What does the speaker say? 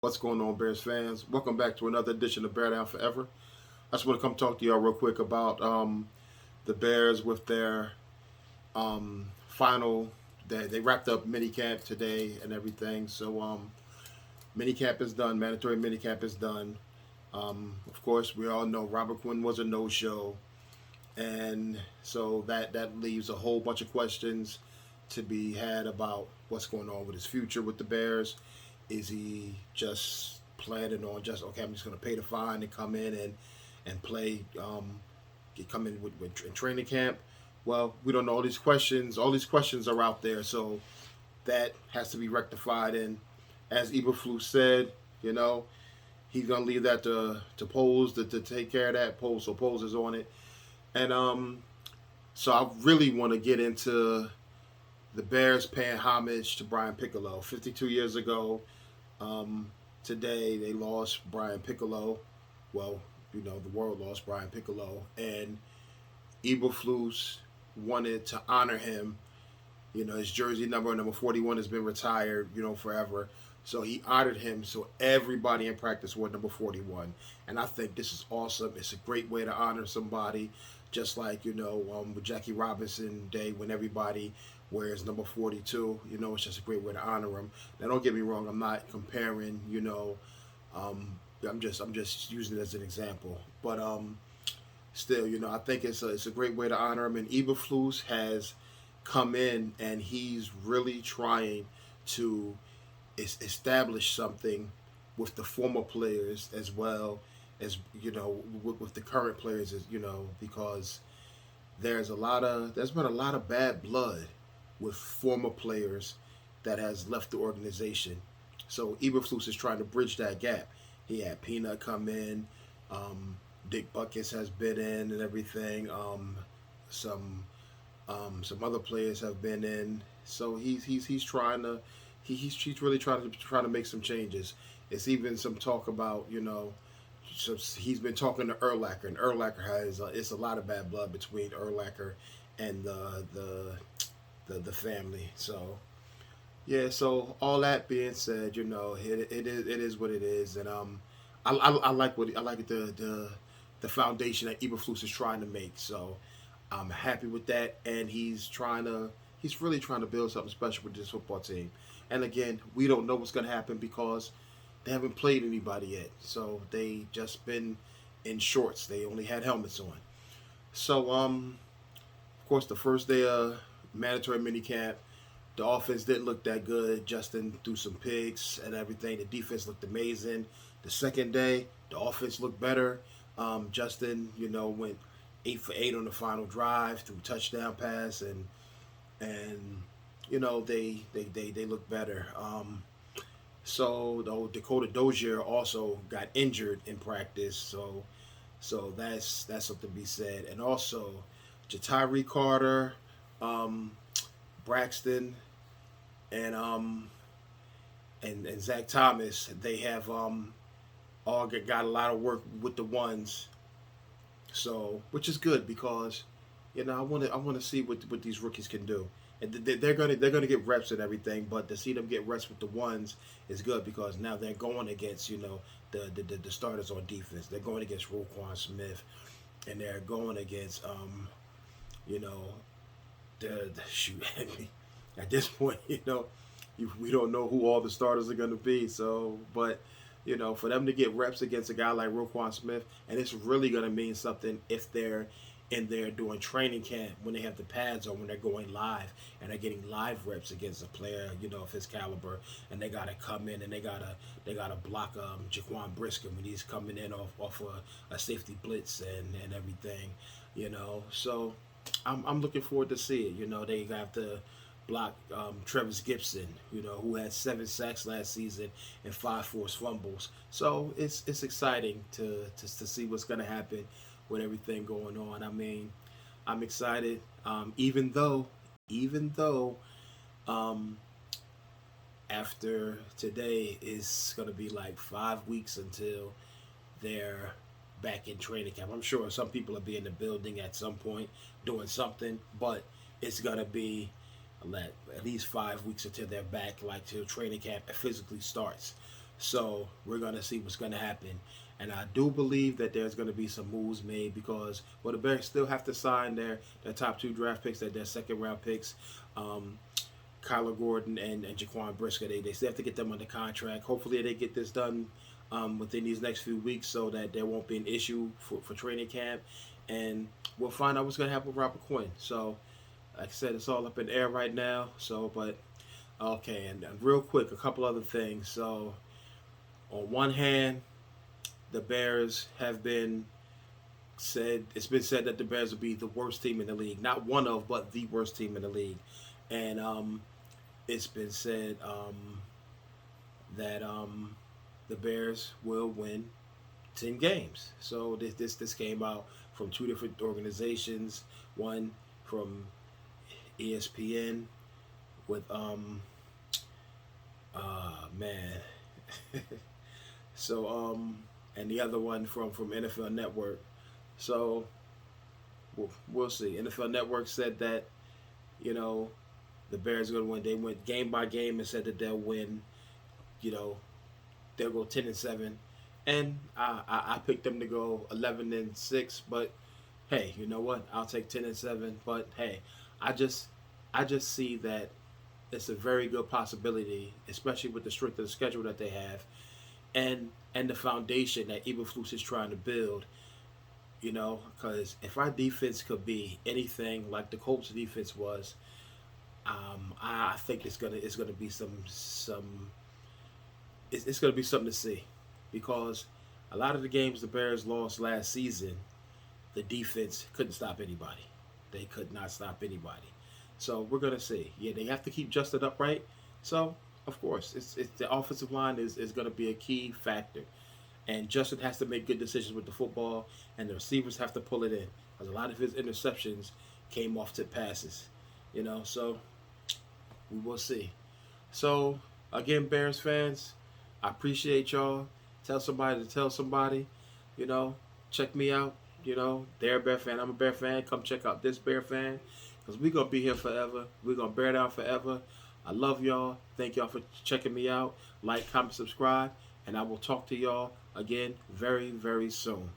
What's going on, Bears fans? Welcome back to another edition of Bear Down Forever. I just want to come talk to y'all real quick about the Bears with their final. They wrapped up minicamp today and everything. So minicamp is done. Mandatory minicamp is done. Of course, we all know Robert Quinn was a no-show, and so that leaves a whole bunch of questions to be had about what's going on with his future with the Bears. Is he just planning on just okay? I'm just going to pay the fine and come in and play. Come in with in training camp. Well, we don't know all these questions. All these questions are out there, so that has to be rectified. And as Eberflus said, you know, he's gonna leave that to Poles to take care of that. Poles is on it, and so I really want to get into the Bears paying homage to Brian Piccolo. 52 years ago, today they lost Brian Piccolo. Well, you know, the world lost Brian Piccolo, and Eberflus wanted to honor him. You know, his jersey number 41 has been retired, you know, forever. So he honored him. So everybody in practice wore number 41. And I think this is awesome. It's a great way to honor somebody. Just like, you know, with Jackie Robinson Day when everybody wears number 42. You know, it's just a great way to honor him. Now, don't get me wrong. I'm not comparing, you know, I'm just using it as an example. But still, you know, I think it's a great way to honor him. And Eberflus has come in and he's really trying to establish something with the former players as well as, you know, with the current players, as you know, because there's been a lot of bad blood with former players that has left the organization. So Eberflus is trying to bridge that gap. He had Peanut come in. Dick Buckets has been in and everything. Some other players have been in. So he's trying to he's really trying to make some changes. It's even some talk about, you know, so he's been talking to Urlacher, and Urlacher has it's a lot of bad blood between Urlacher and the family. So yeah, so all that being said, you know, it is what it is, and I like the foundation that Eberflus is trying to make. So I'm happy with that, and he's really trying to build something special with this football team. And again, we don't know what's going to happen because they haven't played anybody yet. So they just been in shorts. They only had helmets on. So of course, the first day of mandatory minicamp, the offense didn't look that good. Justin threw some picks and everything. The defense looked amazing. The second day, the offense looked better. Justin, you know, went 8 for 8 on the final drive, threw a touchdown pass, and you know they look better. So though Dakota Dozier also got injured in practice, so that's something to be said. And also Jatari Carter, Braxton, and and Zach Thomas, they have all got a lot of work with the ones. So which is good because you know I want to see what these rookies can do. And they're gonna get reps and everything, but to see them get reps with the ones is good because now they're going against, you know, the starters on defense. They're going against Roquan Smith, and they're going against you know, the shoot at this point, you know, we don't know who all the starters are going to be. So, but you know, for them to get reps against a guy like Roquan Smith, and it's really going to mean something if they're in there doing training camp when they have the pads on, when they're going live and they're getting live reps against a player, you know, of his caliber, and they gotta come in and they gotta block Jaquan Brisker when he's coming in off a safety blitz and everything, you know. So I'm looking forward to see it. You know, they have to block Travis Gibson, you know, who had 7 sacks last season and 5 forced fumbles. So it's exciting to see what's gonna happen with everything going on. I mean, I'm excited. Even though um, after today is gonna be like 5 weeks until they're back in training camp. I'm sure some people will be in the building at some point doing something, but it's gonna be at least 5 weeks until they're back, like till training camp physically starts. So we're gonna see what's gonna happen. And I do believe that there's going to be some moves made because well, the Bears still have to sign their top 2 draft picks, their second round picks. Kyler Gordon and Jaquan Brisker. They still have to get them under contract. Hopefully, they get this done within these next few weeks so that there won't be an issue for training camp. And we'll find out what's going to happen with Robert Quinn. So, like I said, it's all up in the air right now. So, but okay, and real quick, a couple other things. So, on one hand, the Bears have been said. It's been said that the Bears will be the worst team in the league, not one of, but the worst team in the league. And it's been said that the Bears will win 10 games. So this came out from 2 different organizations. One from ESPN with man. So and the other one from NFL Network. So we'll see. NFL Network said that you know the Bears are going to win. They went game by game and said that they'll win. You know, they'll go 10-7, and I picked them to go 11-6. But hey, you know what? I'll take 10-7. But hey, I just see that it's a very good possibility, especially with the strength of the schedule that they have, and the foundation that Eberflus is trying to build. You know, because if our defense could be anything like the Colts defense was, I think it's gonna be it's gonna be something to see, because a lot of the games the Bears lost last season, the defense couldn't stop anybody. They could not stop anybody. So we're gonna see. Yeah, they have to keep Justin upright. So of course, it's the offensive line is gonna be a key factor, and Justin has to make good decisions with the football, and the receivers have to pull it in, because a lot of his interceptions came off tip passes. You know, so we will see. So again, Bears fans, I appreciate y'all. Tell somebody to tell somebody. You know, check me out. You know, they're a Bear fan. I'm a Bear fan. Come check out this Bear fan, because we're gonna be here forever. We're gonna bear down forever. I love y'all. Thank y'all for checking me out. Like, comment, subscribe, and I will talk to y'all again very, very soon.